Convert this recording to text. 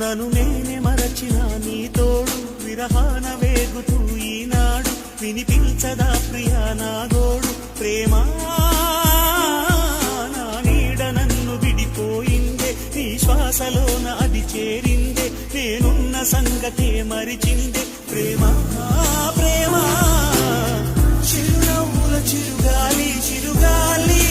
నన్ను నేనే మరచిన నీ తోడు విరహాన వేగుతూ ఈనాడు వినిపించదా ప్రియా నా గోడు ప్రేమా నా నీడ నన్ను విడిపోయిందే నీ శ్వాసలోన అది చేరిందే నేనున్న సంగతే మరిచిందే ప్రేమా ప్రేమా చిరునవ్వుల చిరుగాలి చిరుగాలి